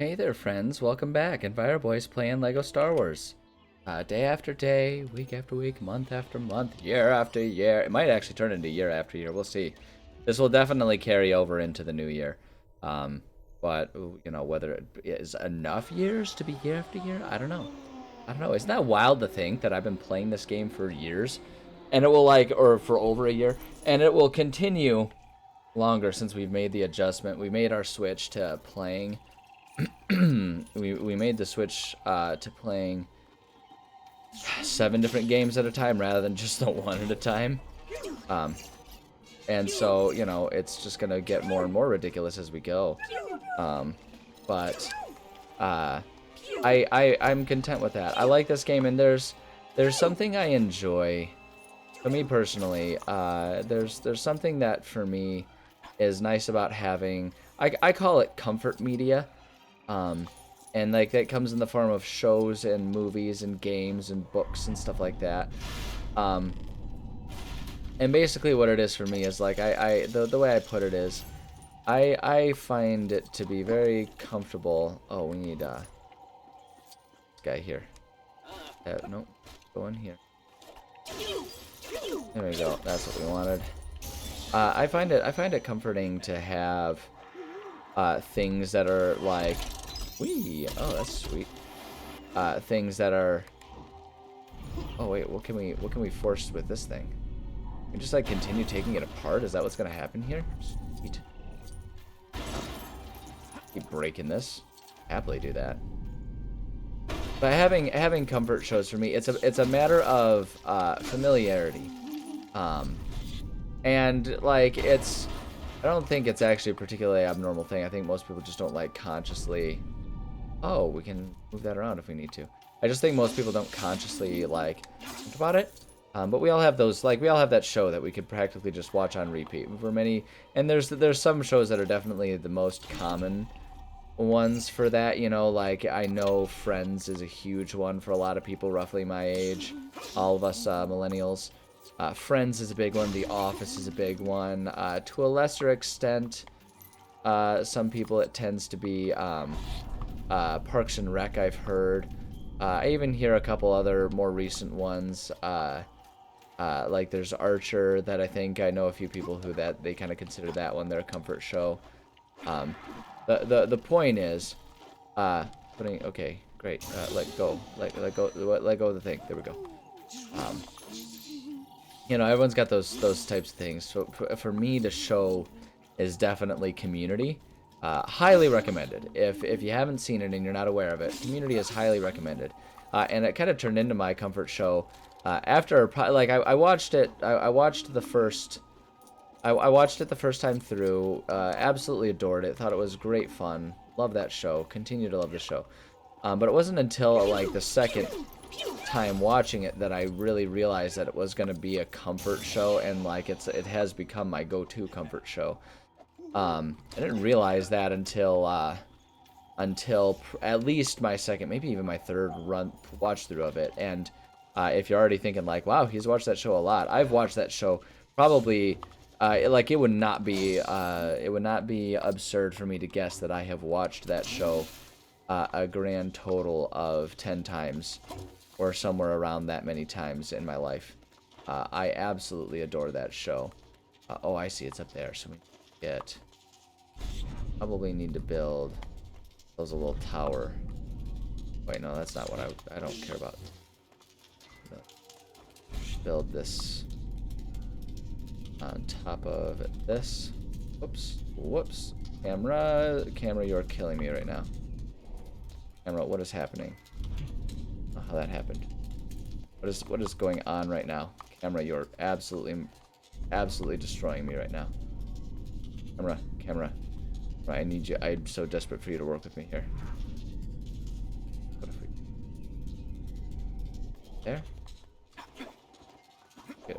Hey there, friends. Welcome back. And Fireboy's playing Lego Star Wars. Day after day, week after week, month after month, year after year. It might actually turn into year after year. We'll see. This will definitely carry over into the new year. Um, but, you know, whether it is enough years to be year after year, I don't know. I don't know. Isn't that wild to think that I've been playing this game for years? And it will, like, or for over a year. And it will continue longer since we've made the adjustment. We made our switch to playing we made the switch to playing 7 different games at a time rather than just the one at a time. And so, you know, it's just gonna get more and more ridiculous as we go. But I'm content with that. I like this game, and there's something I enjoy. For me personally, there's something that for me is nice about having. I call it comfort media. And like that comes in the form of shows and movies and games and books and stuff like that. And basically what it is for me is like the way I put it is I find it to be very comfortable. Oh, we need this guy here. Nope, go in here. There we go. That's what we wanted. I find it comforting to have things that are like, oh, that's sweet. Things that are. Oh wait, what can we force with this thing? We just like continue taking it apart. Is that what's gonna happen here? Sweet. Keep breaking this. Happily do that. But having comfort shows for me, it's a matter of familiarity. And like I don't think it's actually a particularly abnormal thing. I think most people just don't like consciously. Oh, we can move that around if we need to. I just think most people don't consciously like think about it. But we all have those, like we all have that show that we could practically just watch on repeat for many. And there's some shows that are definitely the most common ones for that. You know, like I know Friends is a huge one for a lot of people roughly my age. All of us millennials. Friends is a big one. The Office is a big one. To a lesser extent, some people it tends to be Parks and Rec, I've heard. I even hear a couple other more recent ones. Like there's Archer that I know a few people who that they kind of consider that one their comfort show. The point is, okay, great. Let go of the thing. There we go. You know, everyone's got those types of things. So for me, the show is definitely Community. Highly recommended. If you haven't seen it and you're not aware of it, Community is highly recommended. And it kind of turned into my comfort show after like I watched it. I watched it the first time through. Absolutely adored it. Thought it was great fun. Love that show. Continue to love the show. But it wasn't until like the second time watching it that I really realized that it was going to be a comfort show, and like it has become my go-to comfort show. I didn't realize that until at least my second, maybe even my third watch through of it. And if you're already thinking like, wow, he's watched that show a lot, I've watched that show probably like it would not be absurd for me to guess that I have watched that show a grand total of 10 times or somewhere around that many times in my life. I absolutely adore that show. Oh, I see, it's up there. So we probably need to build a little tower. Wait, no, that's not what I don't care about. Build this on top of this. Whoops. Camera, you're killing me right now. Camera, what is happening? Oh, how that happened. What is going on right now? Camera, you're absolutely destroying me right now. Camera. I need you. I'm so desperate for you to work with me here. What if we... There?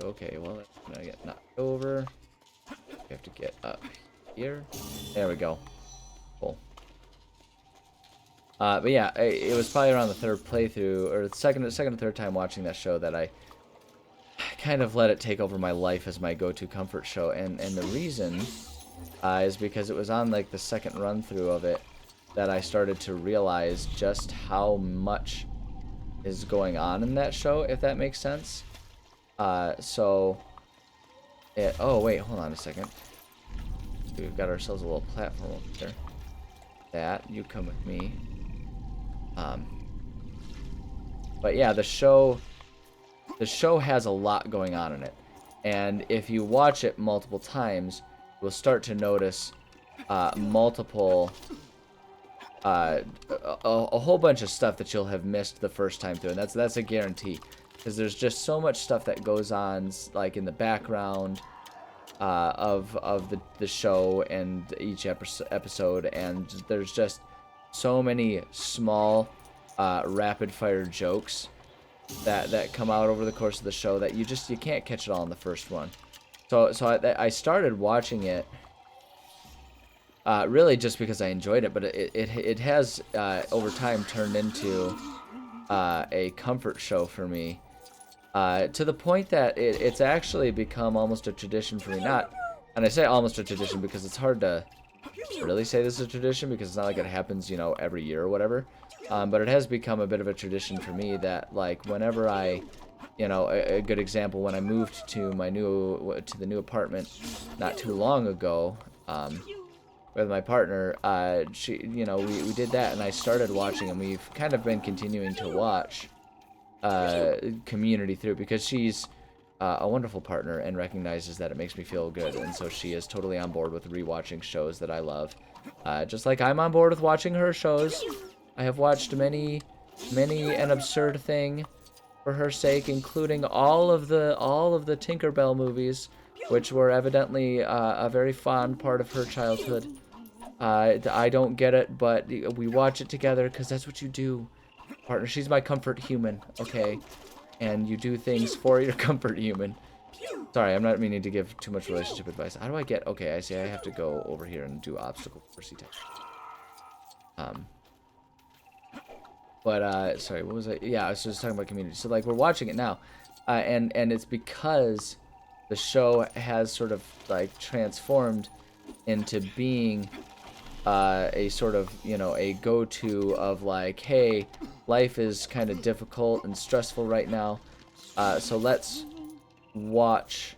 Okay, well, that's gonna get knocked over. We have to get up here. There we go. Cool. But yeah, it was probably around the third playthrough, or the second or third time watching that show that I kind of let it take over my life as my go-to comfort show. And the reason is because it was on like the second run through of it, that I started to realize just how much is going on in that show, if that makes sense. So oh wait, hold on a second. We've got ourselves a little platform over there. That, you come with me. But yeah, the show has a lot going on in it. And if you watch it multiple times, you'll start to notice multiple a whole bunch of stuff that you'll have missed the first time through, and that's a guarantee, because there's just so much stuff that goes on, like in the background of the show and each episode, and there's just so many small rapid fire jokes that come out over the course of the show that you can't catch it all in the first one. So I started watching it really just because I enjoyed it, but it has over time turned into a comfort show for me, to the point that it's actually become almost a tradition for me. Not, and I say almost a tradition because it's hard to really say this is a tradition, because it's not like it happens, you know, every year or whatever. But it has become a bit of a tradition for me that, like, whenever I, you know, a good example, when I moved to the new apartment not too long ago, with my partner, she, you know, we did that, and I started watching, and we've kind of been continuing to watch Community through, because she's a wonderful partner and recognizes that it makes me feel good, and so she is totally on board with rewatching shows that I love, just like I'm on board with watching her shows. I have watched many an absurd thing for her sake, including all of the Tinkerbell movies, which were evidently a very fond part of her childhood. I don't get it, but we watch it together because that's what you do, partner. She's my comfort human, okay? And you do things for your comfort human. Sorry, I'm not meaning to give too much relationship advice. How do I get... Okay, I see I have to go over here and do obstacle course test. But, sorry, what was I... Yeah, I was just talking about Community. So, like, we're watching it now. And it's because the show has sort of, like, transformed into being a sort of, you know, a go-to of, like, hey, life is kind of difficult and stressful right now. So let's watch,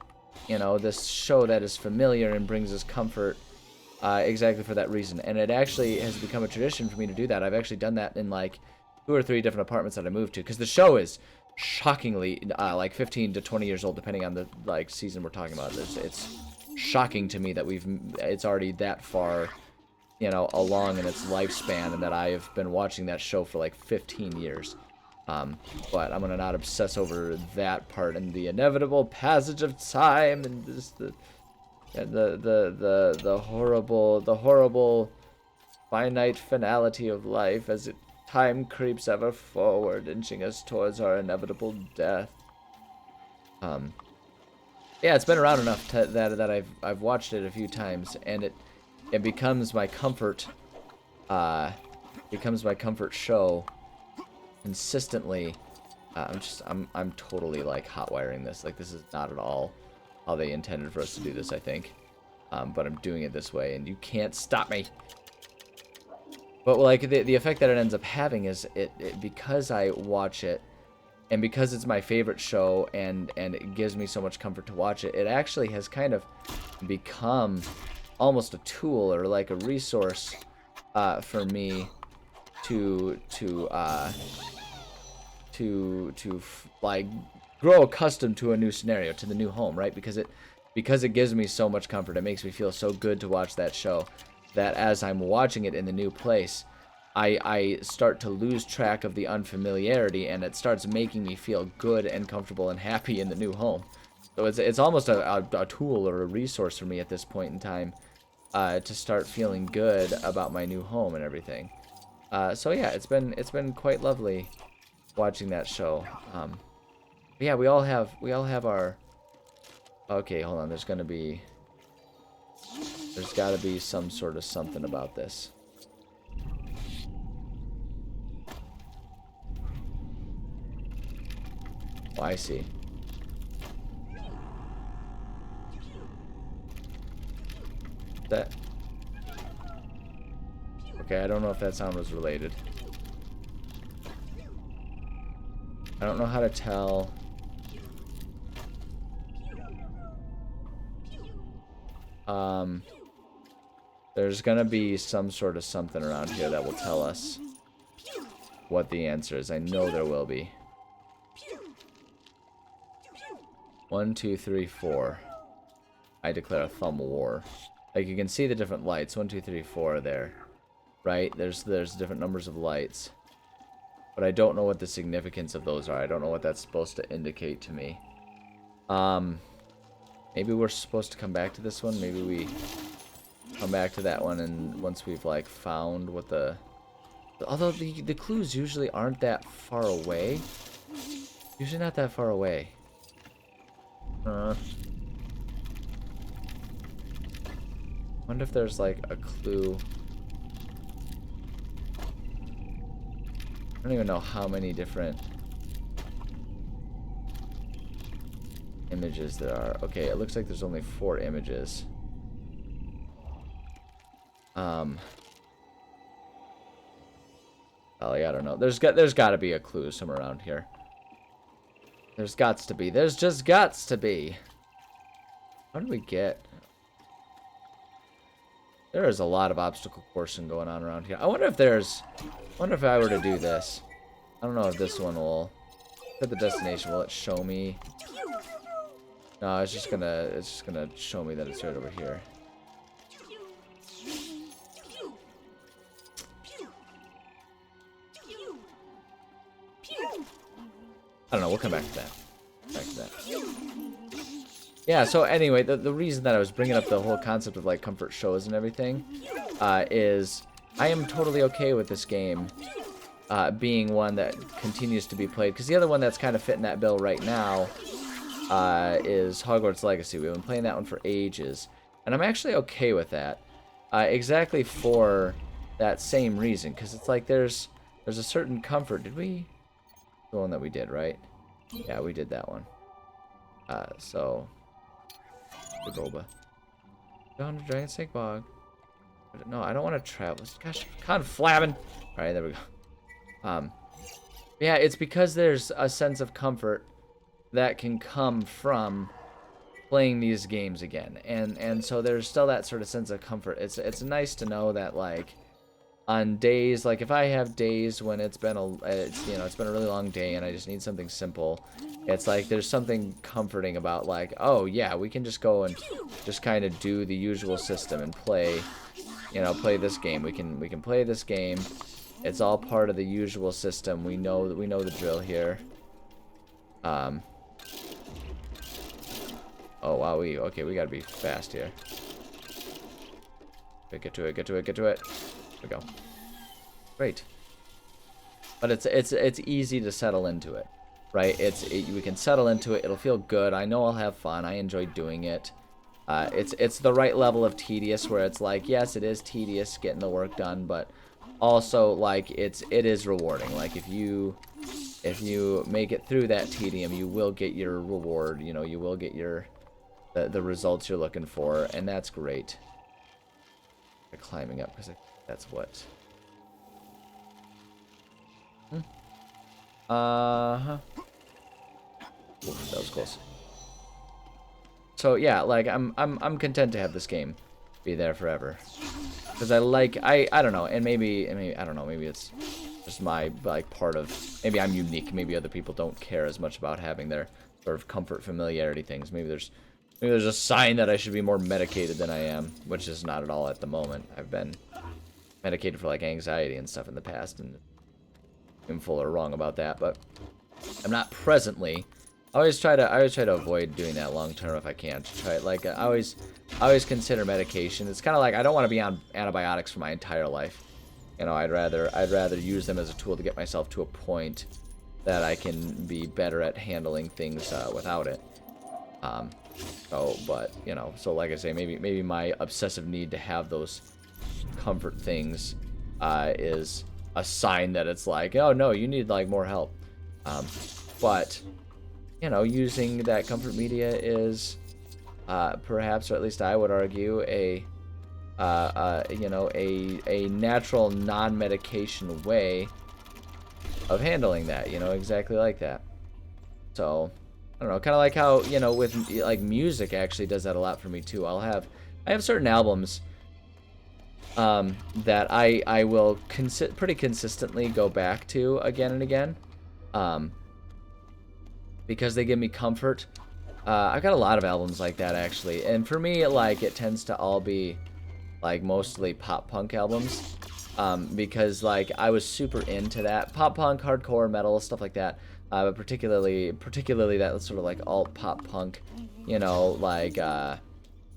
you know, this show that is familiar and brings us comfort, exactly for that reason. And it actually has become a tradition for me to do that. I've actually done that in, like, 2 or 3 different apartments that I moved to, because the show is shockingly like 15 to 20 years old, depending on the, like, season we're talking about. It's shocking to me that it's already that far, you know, along in its lifespan, and that I have been watching that show for like 15 years. But I'm gonna not obsess over that part and the inevitable passage of time and the horrible finite finality of life as time creeps ever forward, inching us towards our inevitable death. Yeah, it's been around enough that I've watched it a few times, and it becomes my comfort show consistently. I'm totally, like, hot wiring this. Like, this is not at all how they intended for us to do this, I think. But I'm doing it this way, and you can't stop me. But, like, the effect that it ends up having is it because I watch it, and because it's my favorite show, and it gives me so much comfort to watch it, it actually has kind of become almost a tool, or like a resource, for me to like grow accustomed to a new scenario, to the new home, right? Because it gives me so much comfort. It makes me feel so good to watch that show, that as I'm watching it in the new place, I start to lose track of the unfamiliarity, and it starts making me feel good and comfortable and happy in the new home. So it's almost a tool or a resource for me at this point in time, to start feeling good about my new home and everything. So yeah, it's been quite lovely watching that show. Yeah, we all have our... Okay, hold on. There's gotta be some sort of something about this. Oh, I see. That... Okay, I don't know if that sound was related. I don't know how to tell. There's gonna be some sort of something around here that will tell us what the answer is. I know there will be. 1, 2, 3, 4. I declare a thumb war. Like, you can see the different lights. 1, 2, 3, 4 there. Right? There's different numbers of lights. But I don't know what the significance of those are. I don't know what that's supposed to indicate to me. Maybe we're supposed to come back to this one. Maybe we come back to that one, and once we've, like, found what the... Although the clues usually aren't that far away. Usually not that far away. Wonder if there's, like, a clue. I don't even know how many different images there are. Okay, it looks like there's only 4 images. Oh, yeah, I don't know. There's got to be a clue somewhere around here. There's gots to be. There's just gots to be. How do we get? There is a lot of obstacle coursing going on around here. I wonder if there's... I wonder if I were to do this. I don't know if this one will... At the destination, will it show me? No, it's just gonna show me that it's right over here. I don't know, we'll come back to that. Yeah, so anyway, the reason that I was bringing up the whole concept of, like, comfort shows and everything is I am totally okay with this game being one that continues to be played. Because the other one that's kind of fitting that bill right now is Hogwarts Legacy. We've been playing that one for ages. And I'm actually okay with that. Exactly for that same reason. Because it's like there's a certain comfort. Did we... The one that we did, right? Yeah, we did that one. So... The Goba. Down to Dragon Snake Bog. No, I don't want to travel. Gosh, conflabbing. Alright, there we go. Yeah, it's because there's a sense of comfort that can come from playing these games again. And so there's still that sort of sense of comfort. It's nice to know that, like, on days, like, if I have days when it's been it's been a really long day and I just need something simple, it's like there's something comforting about, like, oh yeah, we can just go and just kind of do the usual system and play, play this game. We can play this game. It's all part of the usual system. We know the drill here. Oh wow, we gotta be fast here. Okay, get to it. There we go. Great. But it's easy to settle into it, right? We can settle into it. It'll feel good. I know I'll have fun. I enjoy doing it. It's the right level of tedious where it's like, yes, it is tedious getting the work done, but also, like, it is rewarding. Like, if you make it through that tedium, you will get your reward. You will get the results you're looking for, and that's great. Climbing up because that's what. Oof, that was close. So yeah, like I'm content to have this game be there forever, because I don't know, and maybe I don't know, maybe it's just my, like, part of, maybe I'm unique. Maybe other people don't care as much about having their sort of comfort, familiarity things. Maybe there's a sign that I should be more medicated than I am, which is not at all at the moment. I've been medicated for, like, anxiety and stuff in the past, and I'm full or wrong about that, but I'm not presently. I always try to avoid doing that long term if I can. To try it, like, I always consider medication. It's kind of like I don't want to be on antibiotics for my entire life. I'd rather use them as a tool to get myself to a point that I can be better at handling things without it. So like I say, maybe my obsessive need to have those comfort things is a sign that it's like, oh no, you need, like, more help. But using that comfort media is perhaps, or at least I would argue, a you know, a natural non-medication way of handling that, you know, exactly like that. So, I don't know, kind of like how, you know, with like music actually does that a lot for me too. I have certain albums that I will pretty consistently go back to again and again, um, because they give me comfort. I've got a lot of albums like that actually, and for me, like it tends to all be like mostly pop punk albums, because like I was super into that pop punk, hardcore, metal, stuff like that. But particularly that sort of like alt pop punk, you know, like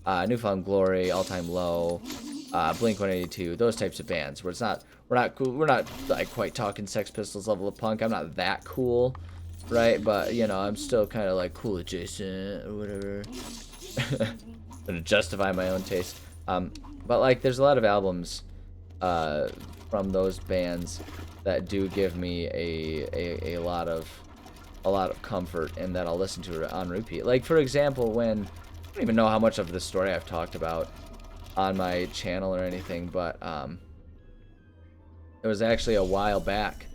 Newfound Glory, All Time Low, Blink 182, those types of bands where we're not cool, we're not like quite talking Sex Pistols level of punk. I'm not that cool, right? But you know, I'm still kind of like cool adjacent or whatever. To justify my own taste. But like, there's a lot of albums from those bands that do give me a lot of comfort and that I'll listen to on repeat. Like for example, when I don't even know how much of this story I've talked about on my channel or anything, but it was actually a while back.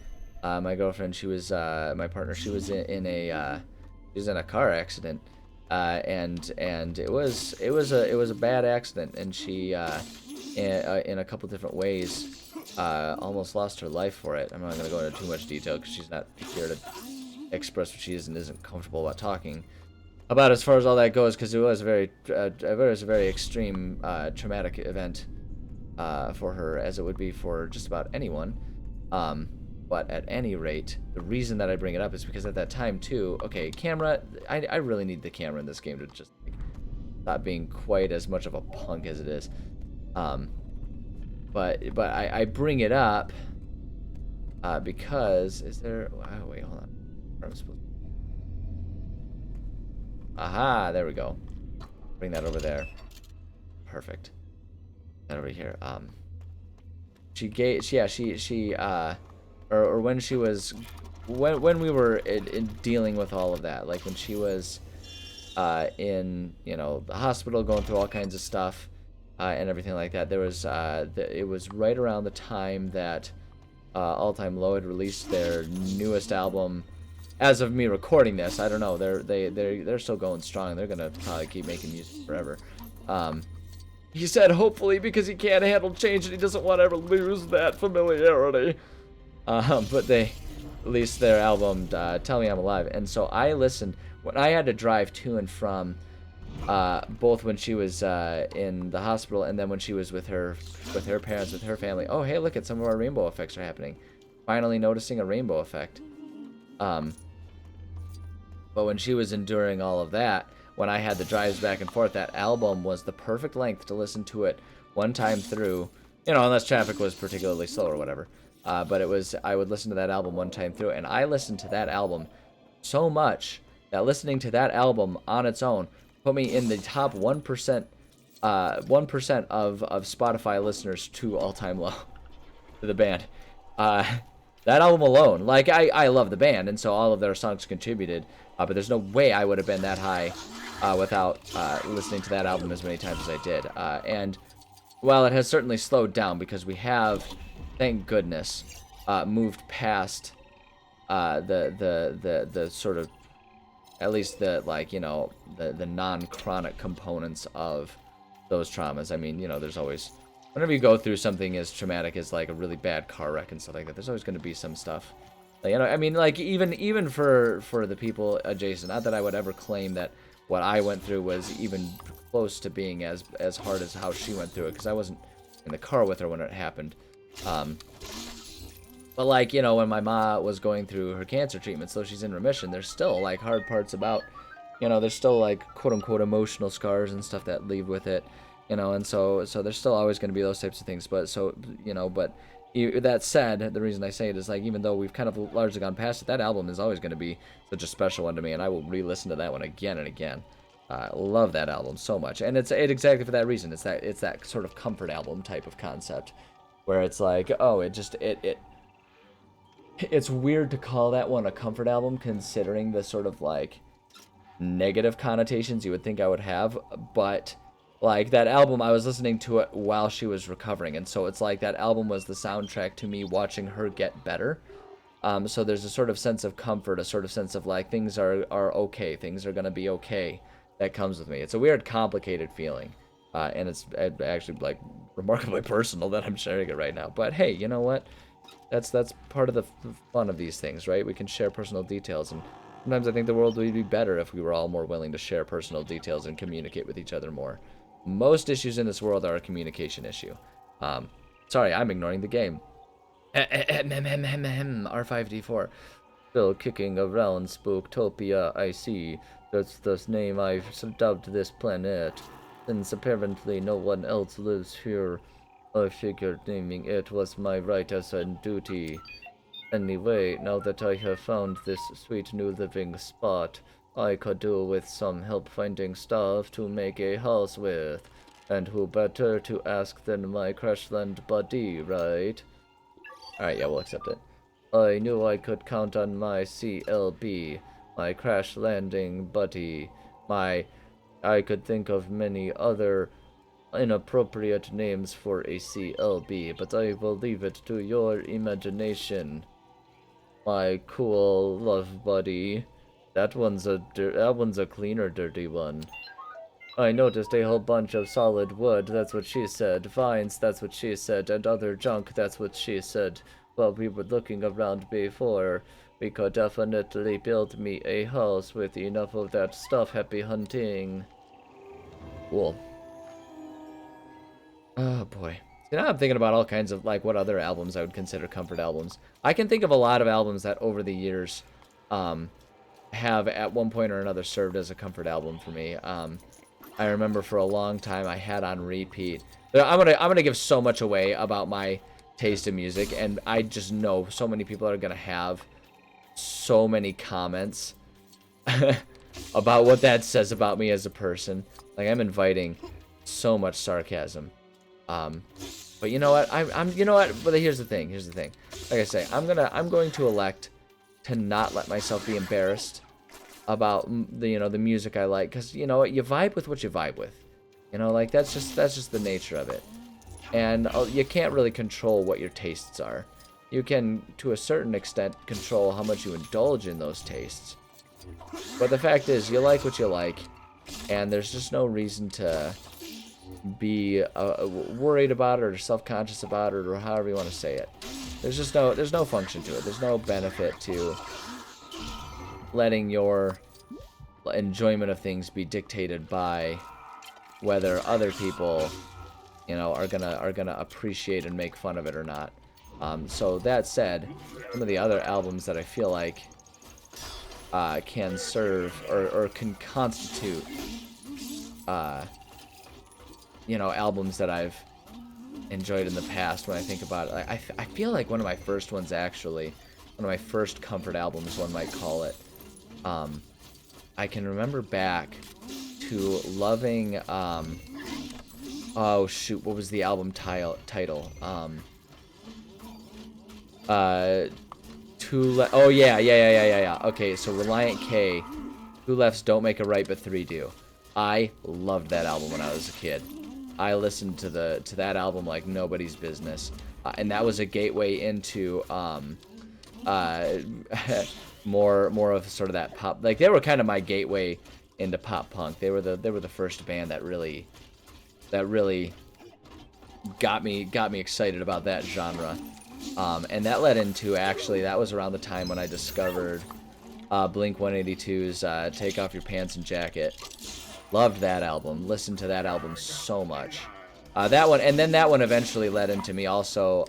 My girlfriend, she was my partner. She was in a car accident, and it was a bad accident, and she in a couple different ways almost lost her life for it. I'm not going to go into too much detail because she's not here to express what she is and isn't comfortable about talking about as far as all that goes, because it was a very extreme traumatic event for her, as it would be for just about anyone. But at any rate, the reason that I bring it up is because at that time too, okay, camera, I really need the camera in this game to just like, stop being quite as much of a punk as it is. But I bring it up because is there? Oh, wait, hold on. Where am I supposed? Aha, there we go. Bring that over there. Perfect. That over here. Or when she was, when we were in dealing with all of that, like when she was in, you know, the hospital going through all kinds of stuff and everything like that, there was it was right around the time that All Time Low had released their newest album. As of me recording this, I don't know, they're still going strong. They're gonna probably keep making music forever. He said hopefully, because he can't handle change and he doesn't want to ever lose that familiarity. But they released their album, Tell Me I'm Alive. And so I listened, when I had to drive to and from, both when she was in the hospital and then when she was with her parents, with her family. Oh, hey, look at some of our rainbow effects are happening. Finally noticing a rainbow effect. But when she was enduring all of that, when I had the drives back and forth, that album was the perfect length to listen to it one time through, you know, unless traffic was particularly slow or whatever. But I would listen to that album one time through, and I listened to that album so much that listening to that album on its own put me in the top 1%, 1% of Spotify listeners to All Time Low, to the band. That album alone, like I love the band, and so all of their songs contributed, but there's no way I would have been that high without listening to that album as many times as I did. And while it has certainly slowed down because we have, thank goodness, moved past the sort of, at least the, like, you know, the non-chronic components of those traumas. I mean, you know, there's always, whenever you go through something as traumatic as like a really bad car wreck and stuff like that, there's always going to be some stuff. Like, you know, I mean, like even for the people adjacent, not that I would ever claim that what I went through was even close to being as hard as how she went through it, because I wasn't in the car with her when it happened. But like, you know, when my ma was going through her cancer treatment, so she's in remission, there's still like hard parts about, you know, there's still like quote unquote emotional scars and stuff that leave with it, you know, and so there's still always going to be those types of things. But so, you know, but that said, the reason I say it is like, even though we've kind of largely gone past it, that album is always going to be such a special one to me, and I will re-listen to that one again and again. I love that album so much, and it's exactly for that reason. It's that sort of comfort album type of concept, where it's like, oh, it's weird to call that one a comfort album, considering the sort of like negative connotations you would think I would have, but Like, that album, I was listening to it while she was recovering, and so it's like that album was the soundtrack to me watching her get better. So there's a sort of sense of comfort, a sort of sense of like things are okay, things are gonna be okay that comes with me. It's a weird, complicated feeling, and it's actually like remarkably personal that I'm sharing it right now. But hey, you know what? That's part of the fun of these things, right? We can share personal details, and sometimes I think the world would be better if we were all more willing to share personal details and communicate with each other more. Most issues in this world are a communication issue. Sorry, I'm ignoring the game. R5D4. Still kicking around Spooktopia, I see. That's the name I've dubbed this planet. Since apparently no one else lives here, I figured naming it was my right as a duty. Anyway, now that I have found this sweet new living spot, I could do with some help finding stuff to make a house with. And who better to ask than my Crashland buddy, right? Alright, yeah, we'll accept it. I knew I could count on my CLB, my crash landing buddy, I could think of many other inappropriate names for a CLB, but I will leave it to your imagination. My cool love buddy. That one's a cleaner, dirty one. I noticed a whole bunch of solid wood, that's what she said. Vines, that's what she said. And other junk, that's what she said. While we were looking around before, we could definitely build me a house with enough of that stuff. Happy hunting. Cool. Oh boy. See, now I'm thinking about all kinds of, like, what other albums I would consider comfort albums. I can think of a lot of albums that over the years, have at one point or another served as a comfort album for me. I remember for a long time I had on repeat. I'm gonna give so much away about my taste in music, and I just know so many people are gonna have so many comments about what that says about me as a person. Like, I'm inviting so much sarcasm. But you know what? you know what? But here's the thing. Like I say, I'm going to elect to not let myself be embarrassed about the music I like, because you know what, you vibe with what you vibe with, like that's just the nature of it, and you can't really control what your tastes are. You can, to a certain extent, control how much you indulge in those tastes, but the fact is, you like what you like, and there's just no reason to be worried about it or self-conscious about it, or however you want to say it. There's no function to it. There's no benefit to letting your enjoyment of things be dictated by whether other people, are gonna appreciate and make fun of it or not. So that said, some of the other albums that I feel like can serve or can constitute, albums that I've enjoyed in the past. When I think about it, I feel like one of my first ones, actually, one of my first comfort albums, one might call it. I can remember back to loving, oh shoot, what was the album title? Oh yeah. Okay, so Reliant K, Two Lefts Don't Make a Right, but Three Do. I loved that album when I was a kid. I listened to that album like nobody's business, and that was a gateway into more of sort of that pop. Like, they were kind of my gateway into pop punk. They were the first band that really got me excited about that genre. And that led into, actually, that was around the time when I discovered Blink-182's Take Off Your Pants and Jacket. Loved that album. Listened to that album so much. That one, and then that one eventually led into me also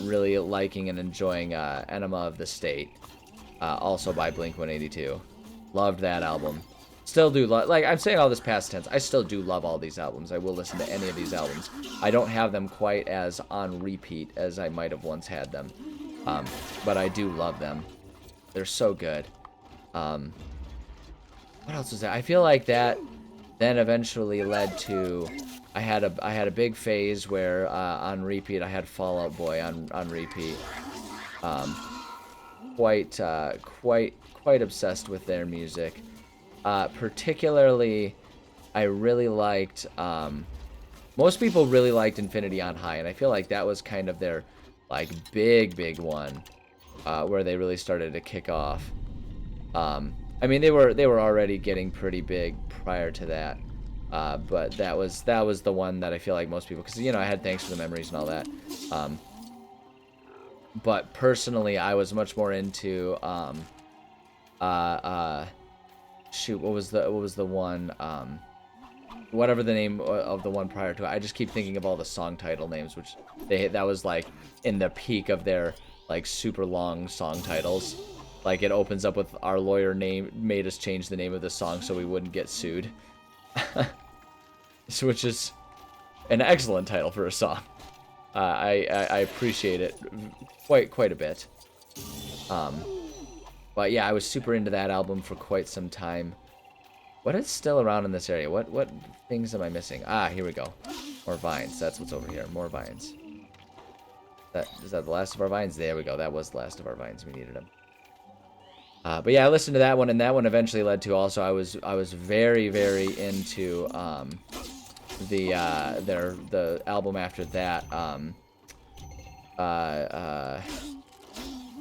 really liking and enjoying Enema of the State, also by Blink-182. Loved that album. Still do love, like, I'm saying all this past tense, I still do love all these albums. I will listen to any of these albums. I don't have them quite as on repeat as I might have once had them, but I do love them. They're so good. What else was that? I feel like that then eventually led to, I had a big phase where on repeat I had Fall Out Boy on repeat. Quite obsessed with their music. Particularly I really liked, most people really liked Infinity on High, and I feel like that was kind of their, like, big one, where they really started to kick off. I mean, they were already getting pretty big prior to that, but that was the one that I feel like most people, because I had Thanks for the Memories and all that. But personally, I was much more into shoot, what was the one, whatever the name of the one prior to it. I just keep thinking of all the song title names, which that was like in the peak of their like super long song titles. Like it opens up with our lawyer made us change the name of the song so we wouldn't get sued. Which is an excellent title for a song. I appreciate it quite a bit. But yeah, I was super into that album for quite some time. What is still around in this area? What things am I missing? Ah, here we go. More vines. That's what's over here. More vines. Is that the last of our vines? There we go. That was the last of our vines. We needed them. But yeah, I listened to that one, and that one eventually led to also I was very into the album after that.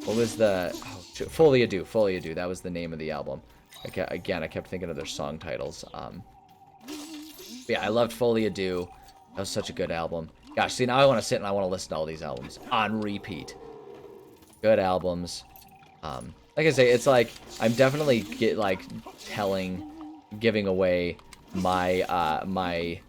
What was the Folie à Deux? Folie à Deux. That was the name of the album. Again, I kept thinking of their song titles. Yeah, I loved Folie à Deux. That was such a good album. Gosh, see, now I want to sit and I want to listen to all these albums on repeat. Good albums. Like I say, it's like I'm definitely giving away my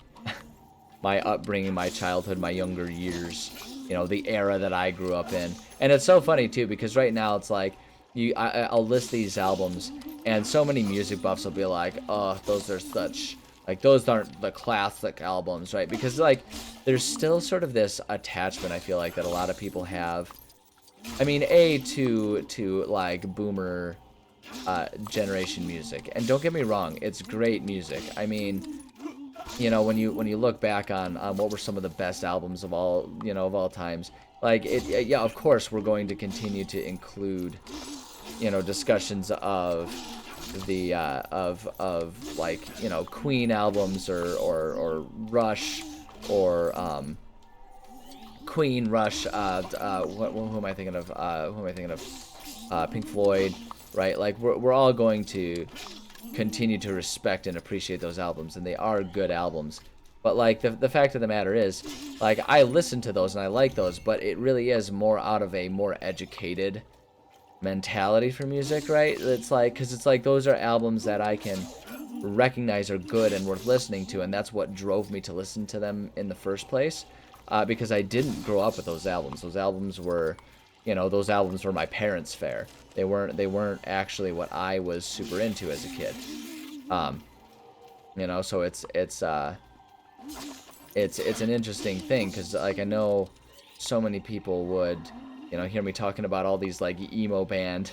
my upbringing, my childhood, my younger years. The era that I grew up in. And it's so funny too, because right now it's like I'll list these albums, and so many music buffs will be like, oh, those are such, like, those aren't the classic albums, right? Because like there's still sort of this attachment, I feel like, that a lot of people have. I mean, to like boomer generation music, and don't get me wrong, it's great music. I mean, when you look back on what were some of the best albums of all times, like yeah, of course we're going to continue to include discussions of the of like Queen albums or Rush or Queen, Rush, who am I thinking of? Pink Floyd, right? Like we're all going to continue to respect and appreciate those albums, and they are good albums. But like the fact of the matter is, like, I listen to those and I like those, but it really is more out of a more educated mentality for music, right? It's like, because it's like those are albums that I can recognize are good and worth listening to, and that's what drove me to listen to them in the first place. Because I didn't grow up with those albums. Those albums were my parents' fare. They weren't actually what I was super into as a kid. So it's an interesting thing, because like I know so many people would hear me talking about all these like emo band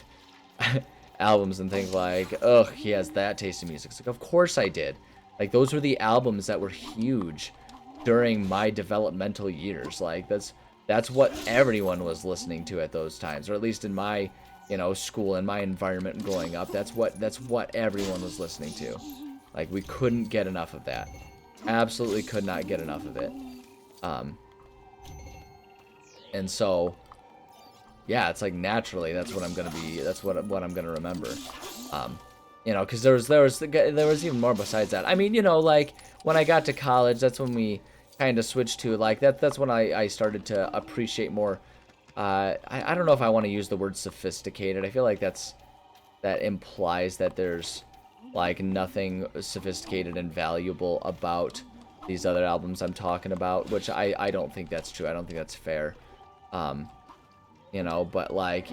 albums and think like, ugh, he has that taste in music. It's like, of course I did. Like, those were the albums that were huge during my developmental years. Like, that's what everyone was listening to at those times, or at least in my school and my environment growing up. That's what everyone was listening to. Like, we couldn't get enough of that. Absolutely could not get enough of it. And so yeah, it's like naturally that's what I'm gonna be. That's what I'm gonna remember. Because there was even more besides that. I mean, like when I got to college, that's when we kind of switched to like that's when I started to appreciate more. I don't know if I want to use the word sophisticated. I feel like that implies that there's like nothing sophisticated and valuable about these other albums I'm talking about, which I don't think that's true. I don't think that's fair. But like,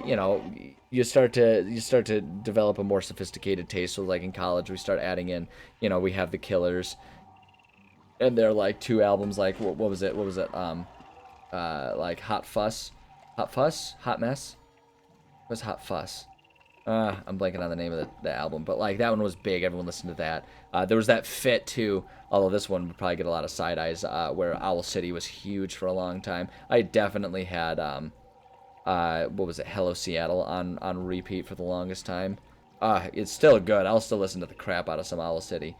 you start to develop a more sophisticated taste. So like in college, we start adding in, we have the Killers, and they're like 2 albums. Like what was it? Like Hot Fuss, Hot Mess. What's Hot Fuss? I'm blanking on the name of the album, but like that one was big. Everyone listened to that. There was that Fit too, although this one would probably get a lot of side eyes. Where Owl City was huge for a long time. I definitely had what was it, Hello Seattle on repeat for the longest time. It's still good. I'll still listen to the crap out of some Owl City.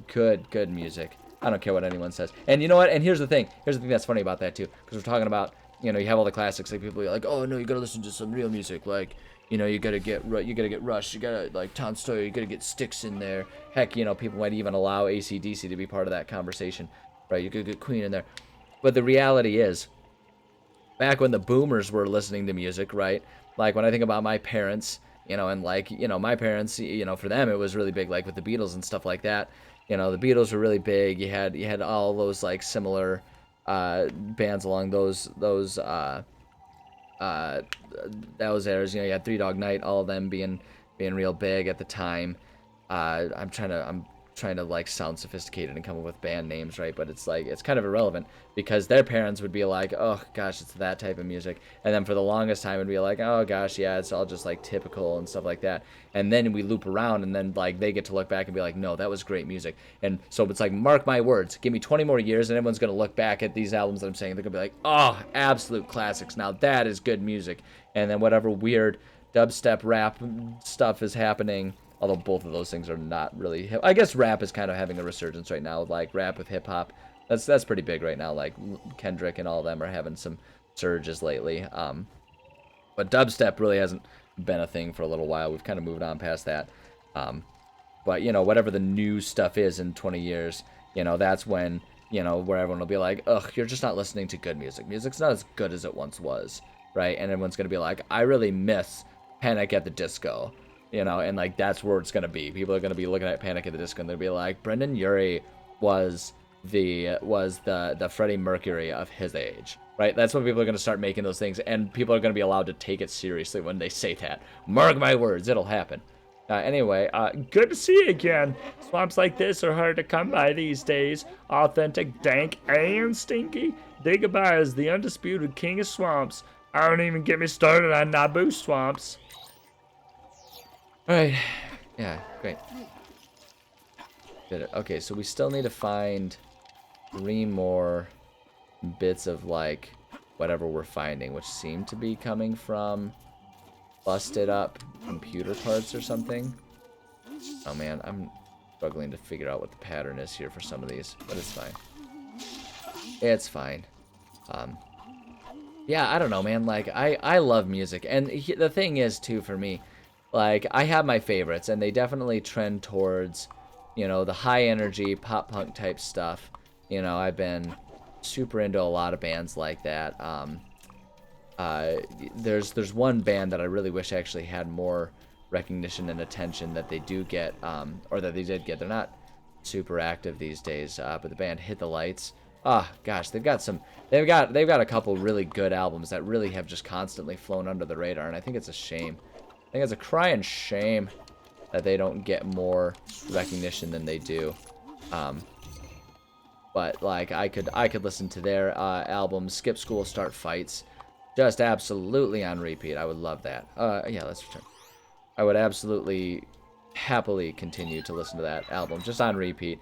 Good music. I don't care what anyone says. And you know what? And here's the thing. Here's the thing that's funny about that too, because we're talking about, you know, you have all the classics. Like people are like, oh no, you gotta listen to some real music. Like, you know, you gotta get Rush. You gotta like Tom Sawyer. You gotta get Styx in there. Heck, you know, people might even allow AC/DC to be part of that conversation, right? You could get Queen in there. But the reality is, back when the boomers were listening to music, right? Like when I think about my parents, you know, and like, you know, my parents, you know, for them it was really big, like with the Beatles and stuff like that. You know, the Beatles were really big. You had all those like similar bands along uh those eras. You know, you had Three Dog Night, all of them being real big at the time. I'm trying to like sound sophisticated and come up with band names, right? But it's like it's kind of irrelevant because their parents would be like, oh gosh, it's that type of music, and then for the longest time it'd be like, oh gosh, yeah, it's all just like typical and stuff like that. And then we loop around, and then like they get to look back and be like, no, that was great music. And so it's like, mark my words, give me 20 more years, and everyone's gonna look back at these albums that I'm saying, they're gonna be like, oh, absolute classics. Now that is good music. And then whatever weird dubstep rap stuff is happening. Although both of those things are not really hip. I guess rap is kind of having a resurgence right now, like rap with hip hop. That's pretty big right now. Like Kendrick and all of them are having some surges lately. But dubstep really hasn't been a thing for a little while. We've kind of moved on past that. But you know, whatever the new stuff is in 20 years, you know, that's when, you know, where everyone will be like, ugh, you're just not listening to good music. Music's not as good as it once was, right? And everyone's gonna be like, I really miss Panic at the Disco. You know, and like that's where it's gonna be. People are gonna be looking at Panic at the Disco and they'll be like, Brendan Urie was the Freddie Mercury of his age, right? That's when people are gonna start making those things, and people are gonna be allowed to take it seriously when they say that. Mark my words, it'll happen. Anyway, good to see you again. Swamps like this are hard to come by these days. Authentic, dank, and stinky. Digabah is the undisputed king of swamps. I don't even get me started on Naboo swamps. Alright. Yeah, great. Did it. Okay, so we still need to find 3 more bits of, like, whatever we're finding, which seem to be coming from busted up computer parts or something. Oh, man, I'm struggling to figure out what the pattern is here for some of these, but it's fine. It's fine. Yeah, I don't know, man. Like, I love music, and the thing is, too, for me, like, I have my favorites, and they definitely trend towards, you know, the high-energy pop-punk type stuff. You know, I've been super into a lot of bands like that. There's one band that I really wish actually had more recognition and attention that they do get, or that they did get. They're not super active these days, but the band Hit the Lights. Ah, gosh, they've got a couple really good albums that really have just constantly flown under the radar, and I think it's a shame. I think it's a crying shame that they don't get more recognition than they do. But like I could listen to their album Skip School Start Fights, just absolutely on repeat. I would love that. Yeah, let's return. I would absolutely happily continue to listen to that album just on repeat.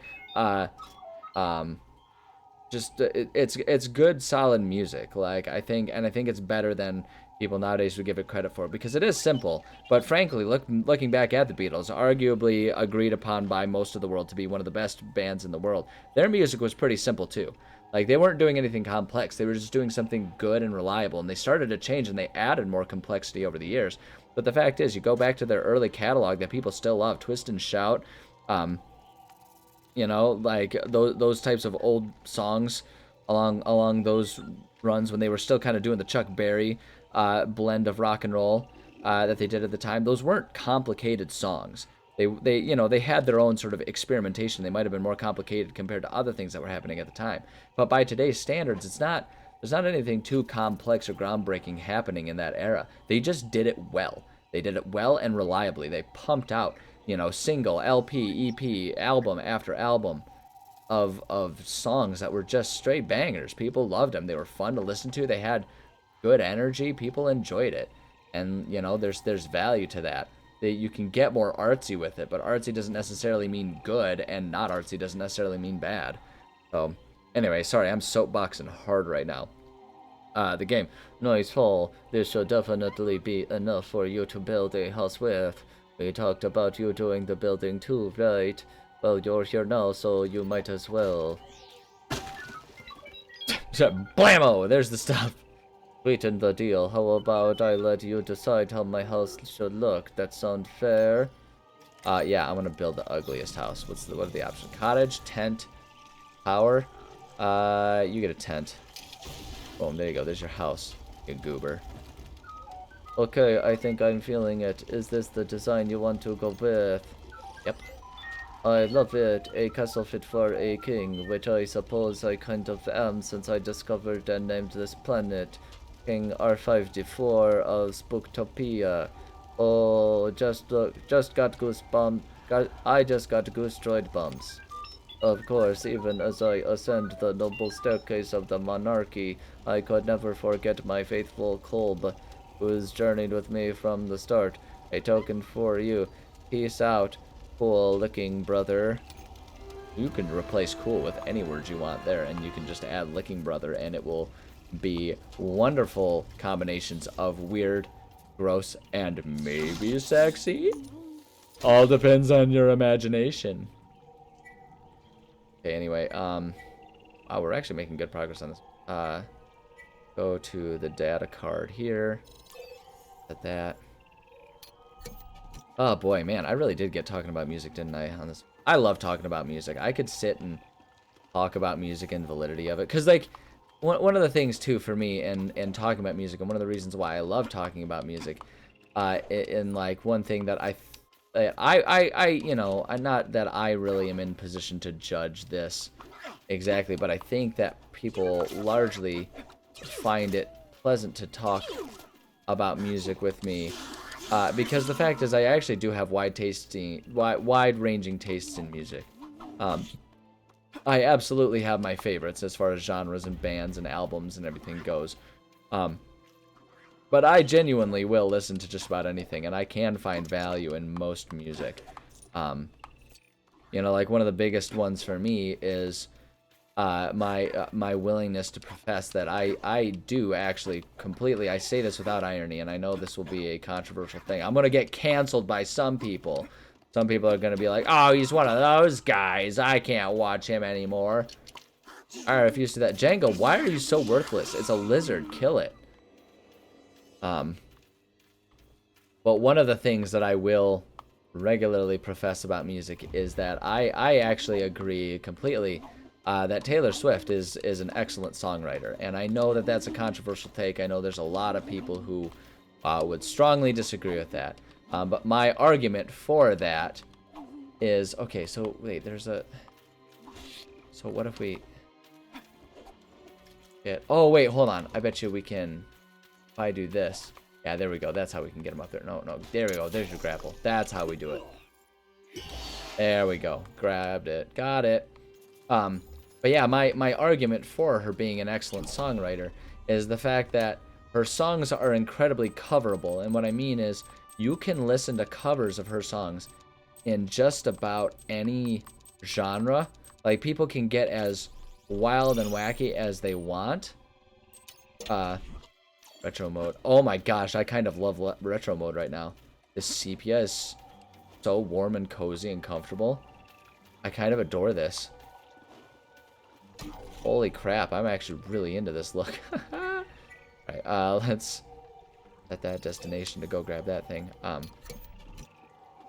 It's good, solid music. Like I think it's better than people nowadays would give it credit for, because it is simple. But frankly, looking back at the Beatles, arguably agreed upon by most of the world to be one of the best bands in the world, their music was pretty simple too. Like they weren't doing anything complex. They were just doing something good and reliable, and they started to change and they added more complexity over the years. But the fact is, you go back to their early catalog that people still love, Twist and Shout, you know, like those types of old songs along those runs when they were still kind of doing the Chuck Berry blend of rock and roll that they did at the time. Those weren't complicated songs. They you know, they had their own sort of experimentation. They might have been more complicated compared to other things that were happening at the time. But by today's standards, there's not anything too complex or groundbreaking happening in that era. They just did it well. They did it well and reliably. They pumped out, you know, single, LP, EP, album after album of songs that were just straight bangers. People loved them. They were fun to listen to. They had good energy. People enjoyed it. And, you know, there's value to that. You can get more artsy with it, but artsy doesn't necessarily mean good, and not artsy doesn't necessarily mean bad. So, anyway, sorry, I'm soapboxing hard right now. The game. Nice fall. This should definitely be enough for you to build a house with. We talked about you doing the building too, right? Well, you're here now, so you might as well. Blammo! There's the stuff. Sweeten the deal. How about I let you decide how my house should look? That sound fair? Yeah, I'm gonna build the ugliest house. What are the options? Cottage, tent, tower. You get a tent. Boom, there you go. There's your house, you goober. Okay, I think I'm feeling it. Is this the design you want to go with? Yep. I love it. A castle fit for a king, which I suppose I kind of am since I discovered and named this planet King R5D4 of Spooktopia. Oh, just got goosebumps. I just got goose-droid bumps. Of course, even as I ascend the noble staircase of the monarchy, I could never forget my faithful Kolb, who's journeyed with me from the start. A token for you. Peace out, cool licking brother. You can replace cool with any words you want there, and you can just add licking brother, and it will be wonderful combinations of weird, gross, and maybe sexy. All depends on your imagination. Okay, anyway, wow, we're actually making good progress on this. Go to the data card here. At that. Oh boy, man, I really did get talking about music, didn't I, on this? I love talking about music. I could sit and talk about music and validity of it. Because, like, one of the things, too, for me in talking about music, and one of the reasons why I love talking about music, and, like, one thing that you know, not that I really am in position to judge this exactly, but I think that people largely find it pleasant to talk about music with me, because the fact is I actually do have wide-ranging tastes in music. I absolutely have my favorites as far as genres and bands and albums and everything goes. But I genuinely will listen to just about anything, and I can find value in most music. You know, like one of the biggest ones for me is my willingness to profess that I do actually completely, I say this without irony, and I know this will be a controversial thing. I'm going to get canceled by some people. Some people are going to be like, oh, he's one of those guys. I can't watch him anymore. I refuse to that. Django, why are you so worthless? It's a lizard. Kill it. But one of the things that I will regularly profess about music is that I actually agree completely that Taylor Swift is an excellent songwriter. And I know that that's a controversial take. I know there's a lot of people who would strongly disagree with that. But my argument for that is, okay, so wait, so what if we get, oh wait, hold on. I bet you we can, if I do this. Yeah, there we go. That's how we can get him up there. No, there we go. There's your grapple. That's how we do it. There we go. Grabbed it. Got it. But yeah, my argument for her being an excellent songwriter is the fact that her songs are incredibly coverable. And what I mean is you can listen to covers of her songs in just about any genre. Like, people can get as wild and wacky as they want. Retro mode. Oh my gosh, I kind of love retro mode right now. This sepia is so warm and cozy and comfortable. I kind of adore this. Holy crap, I'm actually really into this look. Alright, let's set that destination to go grab that thing.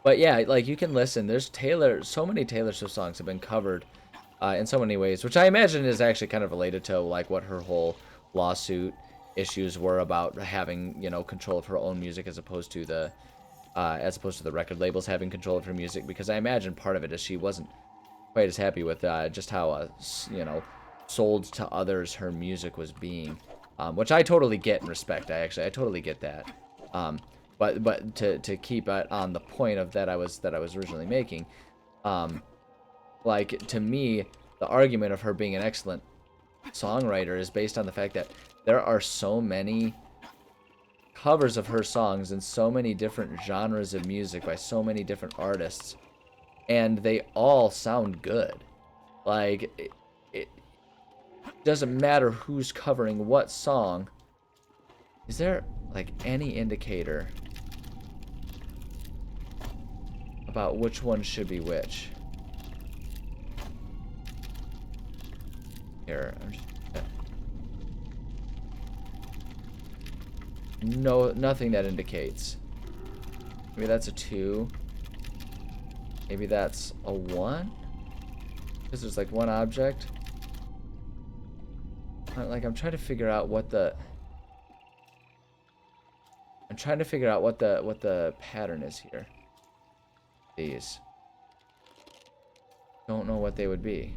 But yeah, like, you can listen. There's so many Taylor Swift songs have been covered in so many ways, which I imagine is actually kind of related to, like, what her whole lawsuit issues were about having, you know, control of her own music as opposed to the record labels having control of her music, because I imagine part of it is she wasn't quite as happy with just how you know, sold to others her music was being, which I totally get and respect. I totally get that. But to keep it on the point of that I was originally making, like, to me, the argument of her being an excellent songwriter is based on the fact that there are so many covers of her songs in so many different genres of music by so many different artists, and they all sound good. Like, it doesn't matter who's covering what song. Is there, like, any indicator about which one should be which? Here, no, nothing that indicates. Maybe that's a 2. Maybe that's a 1? Because there's like one object. Like, I'm trying to figure out what the... I'm trying to figure out what the pattern is here. These. Don't know what they would be.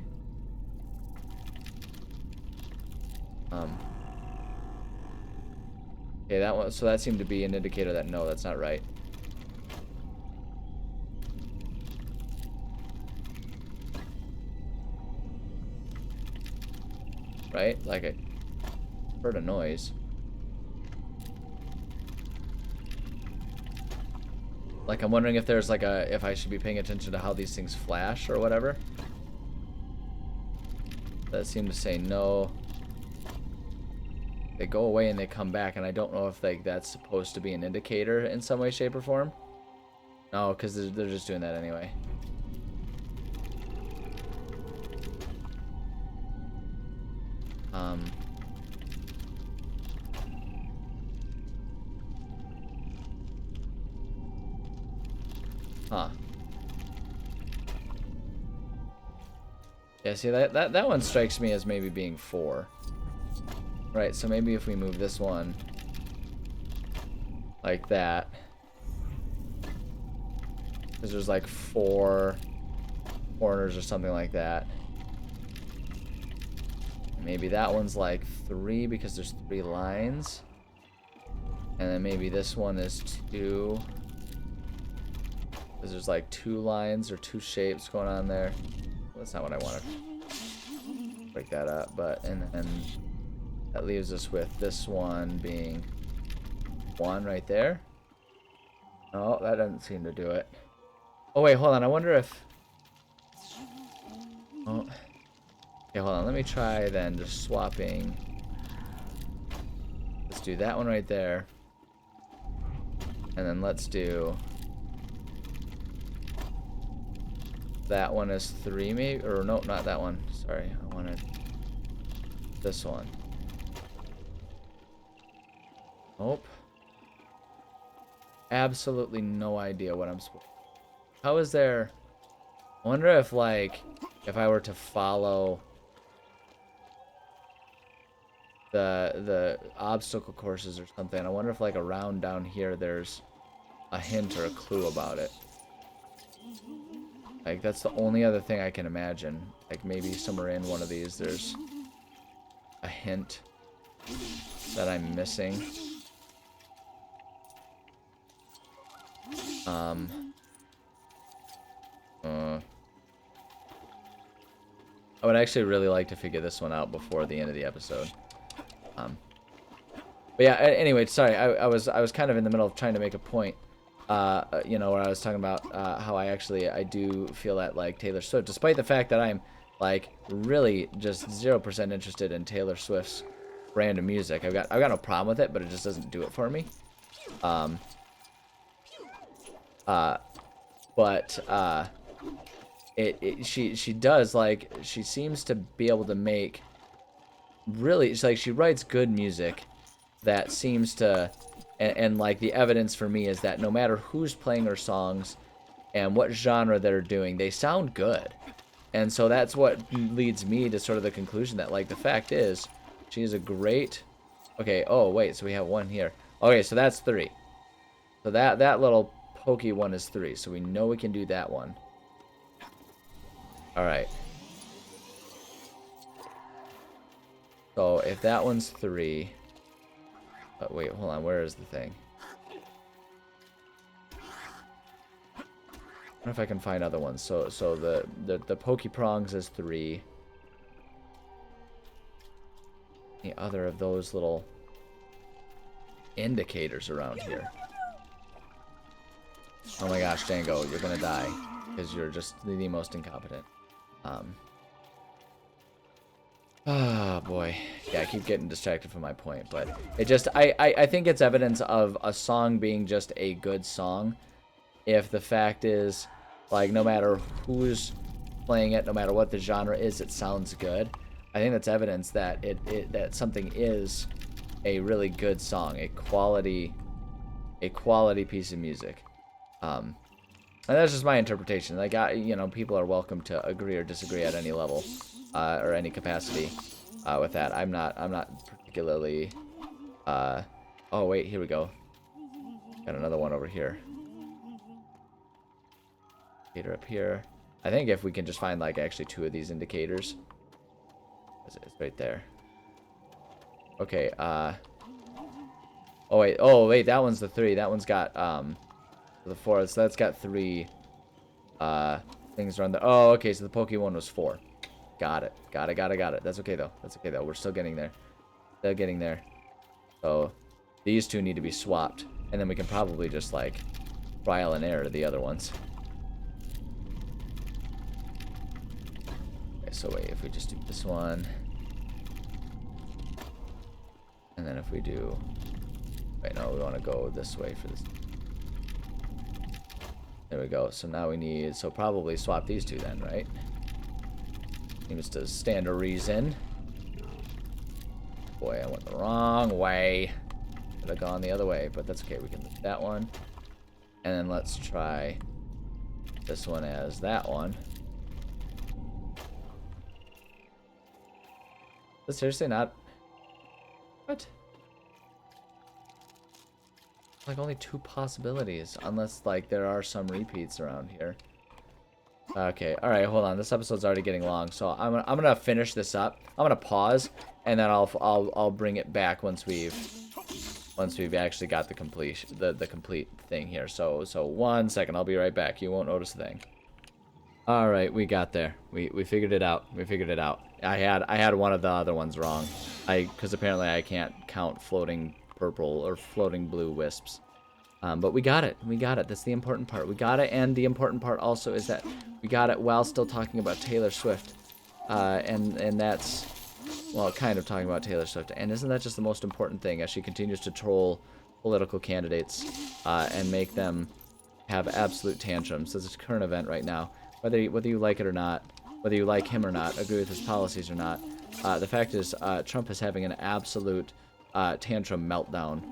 Okay, that one. So that seemed to be an indicator that no, that's not right. Right? Like I heard a noise. Like, I'm wondering if there's like if I should be paying attention to how these things flash or whatever. That seemed to say no. They go away and they come back, and I don't know if like that's supposed to be an indicator in some way, shape, or form. No, because they're just doing that anyway. Huh. Yeah, see, that one strikes me as maybe being 4. Right, so maybe if we move this one like that, because there's like 4 corners or something like that. Maybe that one's like 3 because there's 3 lines. And then maybe this one is 2. Because there's like 2 lines or 2 shapes going on there. Well, that's not what I wanted. Break that up, but and then that leaves us with this one being 1 right there. Oh, that doesn't seem to do it. Oh wait, hold on. I wonder if... Oh. Okay, hold on. Let me try then just swapping. Let's do that one right there. And then let's do... That one is 3 maybe? Or no, not that one. Sorry, I wanted this one. Nope. Absolutely no idea what I'm supposed to... How is there... I wonder if, like, if I were to follow the obstacle courses or something, I wonder if, like, around down here there's a hint or a clue about it. Like, that's the only other thing I can imagine. Like, maybe somewhere in one of these there's a hint that I'm missing. I would actually really like to figure this one out before the end of the episode. But yeah, anyway, sorry, I was kind of in the middle of trying to make a point. You know, where I was talking about how I do feel that, like, Taylor Swift, despite the fact that I'm, like, really just 0% interested in Taylor Swift's brand of music. I've got no problem with it, but it just doesn't do it for me. She does, like, she seems to be able to make really, it's like she writes good music that seems to, and like the evidence for me is that no matter who's playing her songs and what genre they're doing, they sound good. And so that's what leads me to sort of the conclusion that, like, the fact is she's a great... Okay, oh wait, so we have one here. Okay, so that's 3. So that little pokey one is 3, so we know we can do that one. Alright. So if that one's 3... wait, hold on, where is the thing? I wonder if I can find other ones. So the pokey prongs is 3. Any other of those little indicators around here? Oh my gosh, Django, you're gonna die because you're just the most incompetent. Oh boy, yeah, I keep getting distracted from my point, but it just I think it's evidence of a song being just a good song if the fact is, like, no matter who's playing it, no matter what the genre is, it sounds good. I think that's evidence that that something is a really good song, a quality piece of music. And that's just my interpretation. Like, you know, people are welcome to agree or disagree at any level, or any capacity, with that. I'm not particularly. Oh wait, here we go. Got another one over here. Indicator up here. I think if we can just find like actually 2 of these indicators, it's right there. Okay. Oh wait, that one's the 3. That one's got the 4. So that's got 3 things around the. Oh, okay. So the Pokemon was 4. Got it. Got it. That's okay though. We're still getting there. So these 2 need to be swapped, and then we can probably just like trial and error the other ones. Okay, so wait, if we just do this one, and then if we do, wait, no, we want to go this way for this. There we go. So now we need, so probably swap these 2 then, right? Seems to stand to reason. Boy, I went the wrong way. Could have gone the other way, but that's okay. We can leave that one. And then let's try this one as that one. Is seriously not? What? Like only 2 possibilities, unless like there are some repeats around here. Okay, all right, hold on. This episode's already getting long, so I'm gonna finish this up. I'm gonna pause, and then I'll bring it back once we've actually got the completion, the complete thing here. So 1 second, I'll be right back. You won't notice a thing. All right, we got there. We figured it out. I had one of the other ones wrong. Because apparently I can't count floating purple or floating blue wisps. But we got it. That's the important part. We got it, and the important part also is that we got it while still talking about Taylor Swift. And that's, well, kind of talking about Taylor Swift. And isn't that just the most important thing as she continues to troll political candidates and make them have absolute tantrums? This is a current event right now. Whether you like it or not, whether you like him or not, agree with his policies or not, the fact is Trump is having an absolute tantrum meltdown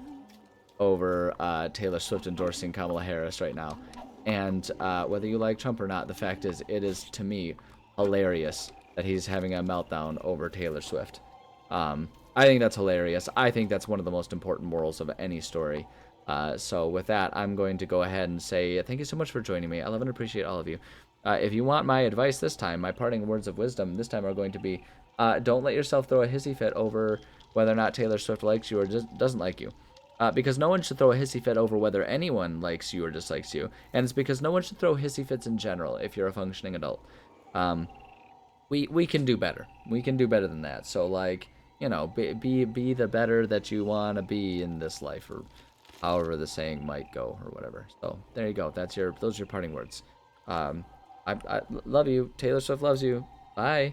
over Taylor Swift endorsing Kamala Harris right now. And whether you like Trump or not, the fact is, it is, to me, hilarious that he's having a meltdown over Taylor Swift. I think that's hilarious. I think that's one of the most important morals of any story. So with that, I'm going to go ahead and say thank you so much for joining me. I love and appreciate all of you. If you want my advice this time, my parting words of wisdom this time are going to be, don't let yourself throw a hissy fit over whether or not Taylor Swift likes you or just doesn't like you. Because no one should throw a hissy fit over whether anyone likes you or dislikes you. And it's because no one should throw hissy fits in general if you're a functioning adult. We can do better. We can do better than that. So, like, you know, be the better that you want to be in this life, or however the saying might go, or whatever. So, there you go. Those are your parting words. I love you. Taylor Swift loves you. Bye.